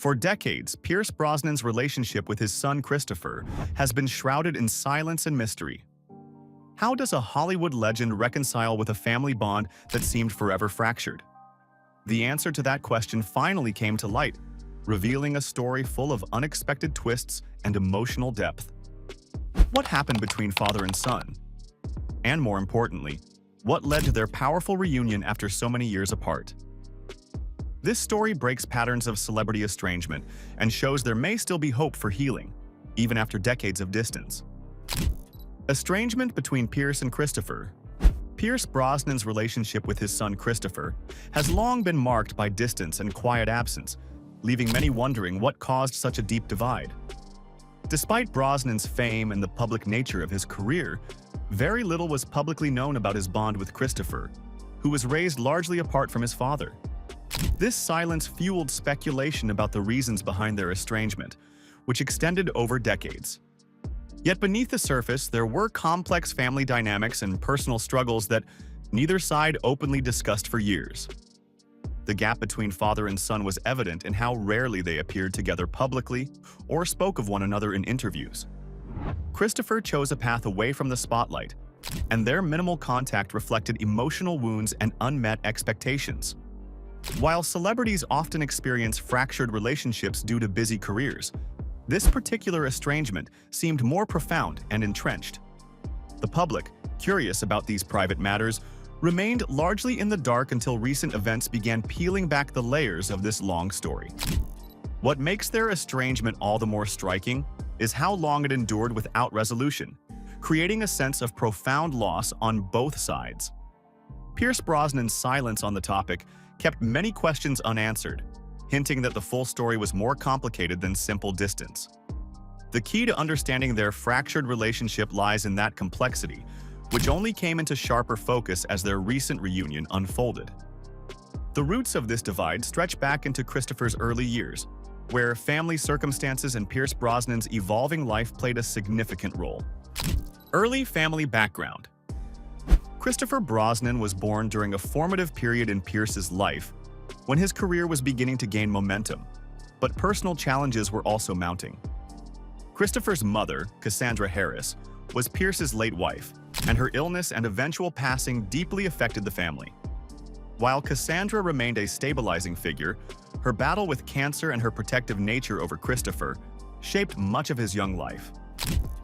For decades, Pierce Brosnan's relationship with his son Christopher has been shrouded in silence and mystery. How does a Hollywood legend reconcile with a family bond that seemed forever fractured? The answer to that question finally came to light, revealing a story full of unexpected twists and emotional depth. What happened between father and son? And more importantly, what led to their powerful reunion after so many years apart? This story breaks patterns of celebrity estrangement and shows there may still be hope for healing, even after decades of distance. Estrangement between Pierce and Christopher. Pierce Brosnan's relationship with his son Christopher has long been marked by distance and quiet absence, leaving many wondering what caused such a deep divide. Despite Brosnan's fame and the public nature of his career, very little was publicly known about his bond with Christopher, who was raised largely apart from his father. This silence fueled speculation about the reasons behind their estrangement, which extended over decades. Yet beneath the surface, there were complex family dynamics and personal struggles that neither side openly discussed for years. The gap between father and son was evident in how rarely they appeared together publicly or spoke of one another in interviews. Christopher chose a path away from the spotlight, and their minimal contact reflected emotional wounds and unmet expectations. While celebrities often experience fractured relationships due to busy careers, this particular estrangement seemed more profound and entrenched. The public, curious about these private matters, remained largely in the dark until recent events began peeling back the layers of this long story. What makes their estrangement all the more striking is how long it endured without resolution, creating a sense of profound loss on both sides. Pierce Brosnan's silence on the topic kept many questions unanswered, hinting that the full story was more complicated than simple distance. The key to understanding their fractured relationship lies in that complexity, which only came into sharper focus as their recent reunion unfolded. The roots of this divide stretch back into Christopher's early years, where family circumstances and Pierce Brosnan's evolving life played a significant role. Early family background. Christopher Brosnan was born during a formative period in Pierce's life, when his career was beginning to gain momentum, but personal challenges were also mounting. Christopher's mother, Cassandra Harris, was Pierce's late wife, and her illness and eventual passing deeply affected the family. While Cassandra remained a stabilizing figure, her battle with cancer and her protective nature over Christopher shaped much of his young life.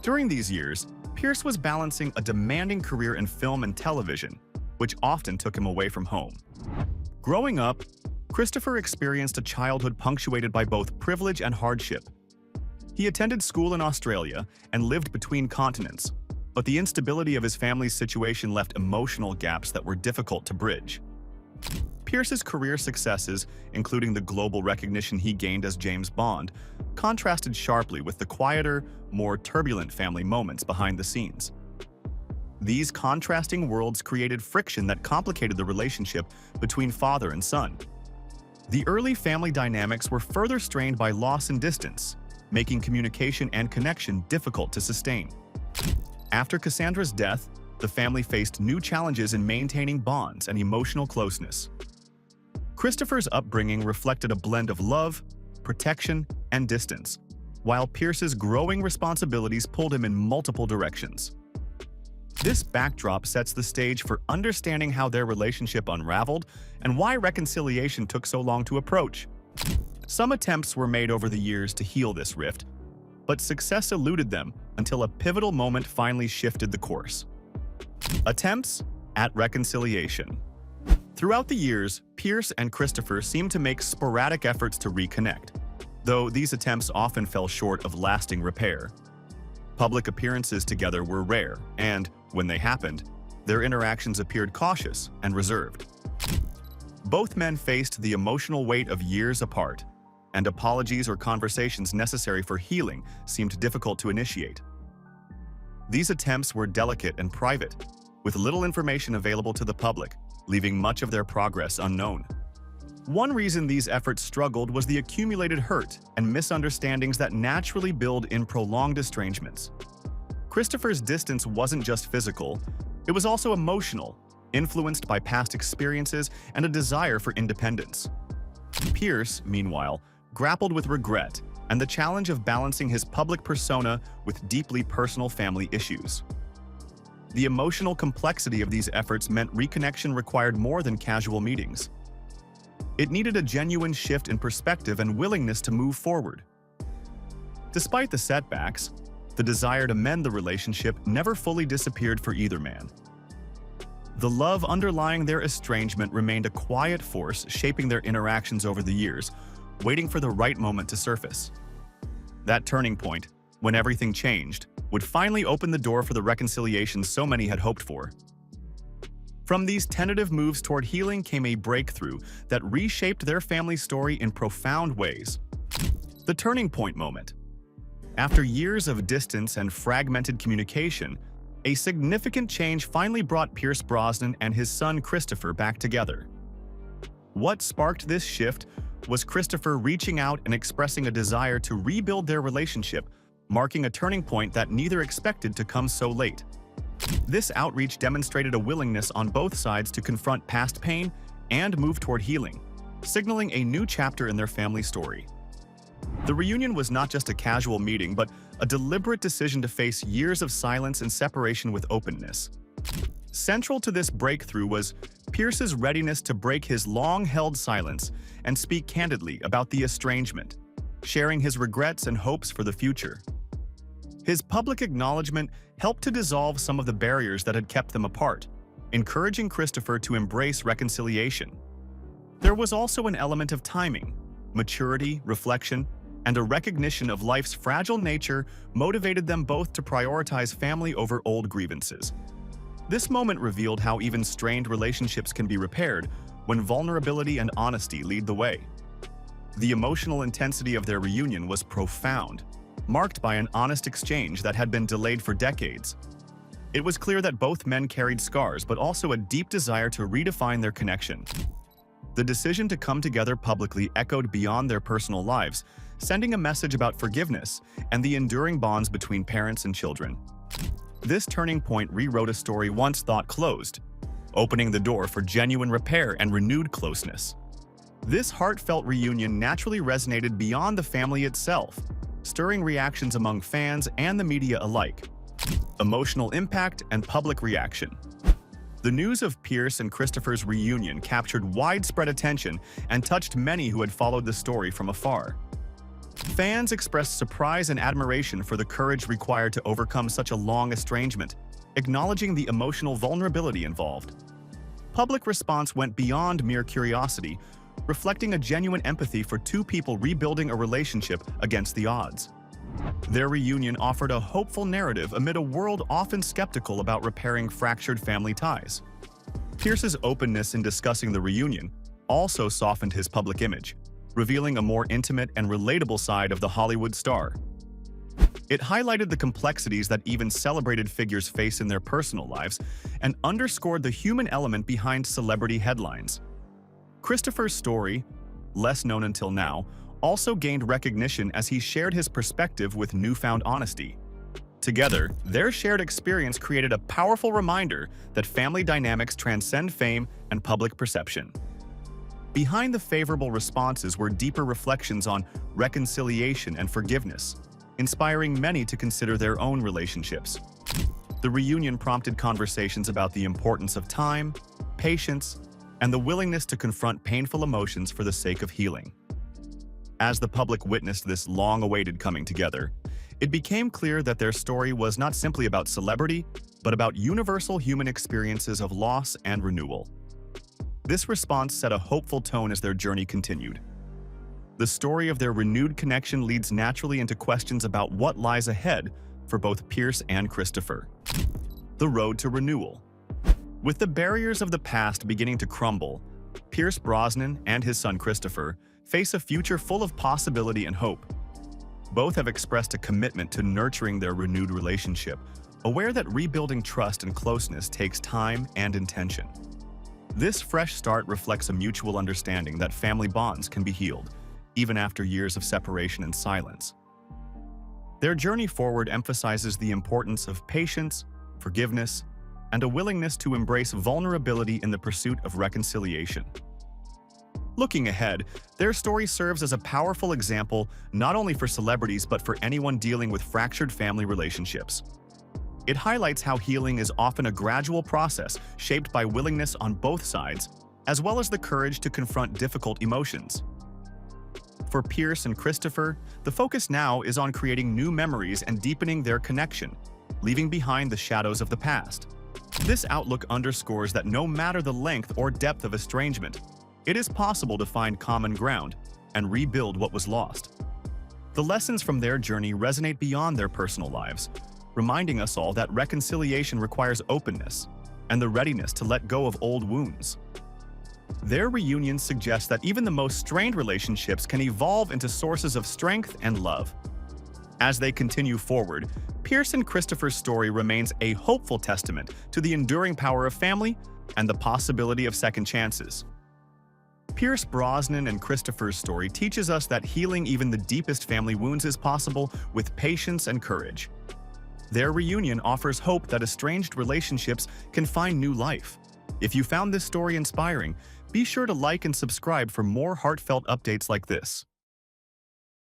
During these years, Pierce was balancing a demanding career in film and television, which often took him away from home. Growing up, Christopher experienced a childhood punctuated by both privilege and hardship. He attended school in Australia and lived between continents, but the instability of his family's situation left emotional gaps that were difficult to bridge. Pierce's career successes, including the global recognition he gained as James Bond, contrasted sharply with the quieter, more turbulent family moments behind the scenes. These contrasting worlds created friction that complicated the relationship between father and son. The early family dynamics were further strained by loss and distance, making communication and connection difficult to sustain. After Cassandra's death, the family faced new challenges in maintaining bonds and emotional closeness. Christopher's upbringing reflected a blend of love, protection, and distance, while Pierce's growing responsibilities pulled him in multiple directions. This backdrop sets the stage for understanding how their relationship unraveled and why reconciliation took so long to approach. Some attempts were made over the years to heal this rift, but success eluded them until a pivotal moment finally shifted the course. Attempts at reconciliation. Throughout the years, Pierce and Christopher seemed to make sporadic efforts to reconnect, though these attempts often fell short of lasting repair. Public appearances together were rare, and, when they happened, their interactions appeared cautious and reserved. Both men faced the emotional weight of years apart, and apologies or conversations necessary for healing seemed difficult to initiate. These attempts were delicate and private, with little information available to the public, leaving much of their progress unknown. One reason these efforts struggled was the accumulated hurt and misunderstandings that naturally build in prolonged estrangements. Christopher's distance wasn't just physical, it was also emotional, influenced by past experiences and a desire for independence. Pierce, meanwhile, grappled with regret and the challenge of balancing his public persona with deeply personal family issues. The emotional complexity of these efforts meant reconnection required more than casual meetings. It needed a genuine shift in perspective and willingness to move forward. Despite the setbacks, the desire to mend the relationship never fully disappeared for either man. The love underlying their estrangement remained a quiet force shaping their interactions over the years, waiting for the right moment to surface. That turning point, when everything changed, would finally open the door for the reconciliation so many had hoped for. From these tentative moves toward healing came a breakthrough that reshaped their family story in profound ways. The turning point moment. After years of distance and fragmented communication, a significant change finally brought Pierce Brosnan and his son Christopher back together. What sparked this shift was Christopher reaching out and expressing a desire to rebuild their relationship, marking a turning point that neither expected to come so late. This outreach demonstrated a willingness on both sides to confront past pain and move toward healing, signaling a new chapter in their family story. The reunion was not just a casual meeting, but a deliberate decision to face years of silence and separation with openness. Central to this breakthrough was Pierce's readiness to break his long-held silence and speak candidly about the estrangement, sharing his regrets and hopes for the future. His public acknowledgement helped to dissolve some of the barriers that had kept them apart, encouraging Christopher to embrace reconciliation. There was also an element of timing, maturity, reflection, and a recognition of life's fragile nature motivated them both to prioritize family over old grievances. This moment revealed how even strained relationships can be repaired when vulnerability and honesty lead the way. The emotional intensity of their reunion was profound, marked by an honest exchange that had been delayed for decades. It was clear that both men carried scars, but also a deep desire to redefine their connection. The decision to come together publicly echoed beyond their personal lives, sending a message about forgiveness and the enduring bonds between parents and children. This turning point rewrote a story once thought closed, opening the door for genuine repair and renewed closeness. This heartfelt reunion naturally resonated beyond the family itself, stirring reactions among fans and the media alike. Emotional impact and public reaction. The news of Pierce and Christopher's reunion captured widespread attention and touched many who had followed the story from afar. Fans expressed surprise and admiration for the courage required to overcome such a long estrangement, acknowledging the emotional vulnerability involved. Public response went beyond mere curiosity, reflecting a genuine empathy for two people rebuilding a relationship against the odds. Their reunion offered a hopeful narrative amid a world often skeptical about repairing fractured family ties. Pierce's openness in discussing the reunion also softened his public image, revealing a more intimate and relatable side of the Hollywood star. It highlighted the complexities that even celebrated figures face in their personal lives and underscored the human element behind celebrity headlines. Christopher's story, less known until now, also gained recognition as he shared his perspective with newfound honesty. Together, their shared experience created a powerful reminder that family dynamics transcend fame and public perception. Behind the favorable responses were deeper reflections on reconciliation and forgiveness, inspiring many to consider their own relationships. The reunion prompted conversations about the importance of time, patience, and the willingness to confront painful emotions for the sake of healing. As the public witnessed this long-awaited coming together, it became clear that their story was not simply about celebrity, but about universal human experiences of loss and renewal. This response set a hopeful tone as their journey continued. The story of their renewed connection leads naturally into questions about what lies ahead for both Pierce and Christopher. The road to renewal. With the barriers of the past beginning to crumble, Pierce Brosnan and his son Christopher face a future full of possibility and hope. Both have expressed a commitment to nurturing their renewed relationship, aware that rebuilding trust and closeness takes time and intention. This fresh start reflects a mutual understanding that family bonds can be healed, even after years of separation and silence. Their journey forward emphasizes the importance of patience, forgiveness, and a willingness to embrace vulnerability in the pursuit of reconciliation. Looking ahead, their story serves as a powerful example not only for celebrities but for anyone dealing with fractured family relationships. It highlights how healing is often a gradual process shaped by willingness on both sides, as well as the courage to confront difficult emotions. For Pierce and Christopher, the focus now is on creating new memories and deepening their connection, leaving behind the shadows of the past. This outlook underscores that no matter the length or depth of estrangement, it is possible to find common ground and rebuild what was lost. The lessons from their journey resonate beyond their personal lives, reminding us all that reconciliation requires openness and the readiness to let go of old wounds. Their reunion suggests that even the most strained relationships can evolve into sources of strength and love. As they continue forward, Pierce and Christopher's story remains a hopeful testament to the enduring power of family and the possibility of second chances. Pierce Brosnan and Christopher's story teaches us that healing even the deepest family wounds is possible with patience and courage. Their reunion offers hope that estranged relationships can find new life. If you found this story inspiring, be sure to like and subscribe for more heartfelt updates like this.